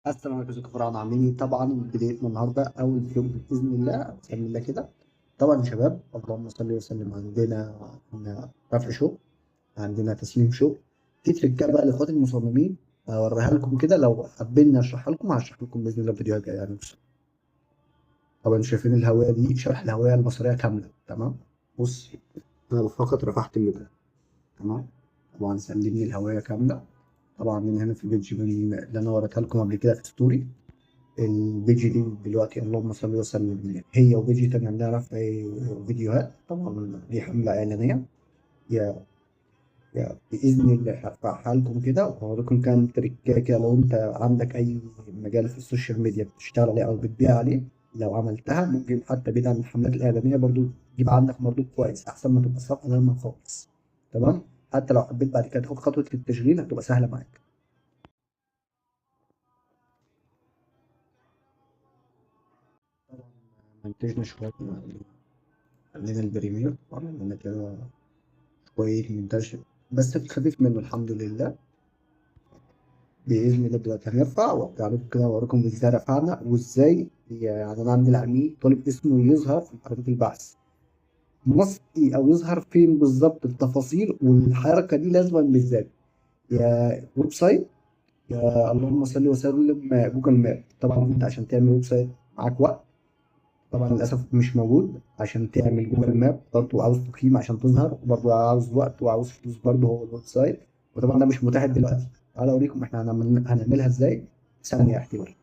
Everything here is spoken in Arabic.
السلام عليكم، ازيكم يا فراعنة؟ عاملين ايه؟ طبعا بدايتنا النهارده اول فيديو باذن الله، بسم الله كده. طبعا يا شباب، اللهم صل وسلم. عندنا رفع شغل، عندنا تسليم شغل. في تريكات بقى لاخوات المصممين هوريها لكم كده. لو حابين اشرحها لكم هشرح لكم باذن الله في فيديوهات جايه يعني. بص، طبعا شايفين الهويه دي شرح الهويه البصريه كامله، تمام؟ بص، انا فقط رفعت اللوجو، تمام. طبعا سلمني الهويه كامله. طبعا من هنا في البيج من اللي انا وريتها لكم قبل كده في ستوري. البيج دي دلوقتي اللهم صل وسلم، هي وبيجي تاني عندها رفع فيديوهات. طبعا دي حملة إعلانية. يا يا بإذن الله هرفعها لكم كده وهوريكم كام تريكة كده. لو أنت عندك أي مجال في السوشيال ميديا بتشتغل عليه أو بتبيع عليه، لو عملتها ممكن حتى بعيد عن الحملات الإعلانية برضو تجيب عندك مردود كويس، أحسن ما تبقى صفقة دايما خالص. تمام. حتى لو حبيت بعد كده تاخد خطوة التشغيل هتبقى سهلة معاك. طبعا منتجنا شوية، عندنا البريمير وعملنا كده شوية مونتاج بس في الخفيف منه الحمد لله. بإذن الله دلوقتي هنرفع وأرجع لكم كده وأوريكم إزاي رفعنا وإزاي. يعني أنا عندي العميل طالب اسمه يظهر في حركة البحث مصري أو يظهر فين بالظبط التفاصيل، والحركة دي لازما بالذات يا ويب سايت، يا اللهم صل وسلم جوجل ماب. طبعا أنت عشان تعمل ويب سايت معاك وقت، طبعا للأسف مش موجود. عشان تعمل جوجل ماب برضه عاوز تقييم عشان تظهر، برضه عاوز وقت وعاوز فلوس برضه هو الويب سايت. وطبعا ده مش متاح دلوقتي. تعالى أوريكم إحنا هنعملها إزاي. ثانية أحكي لك.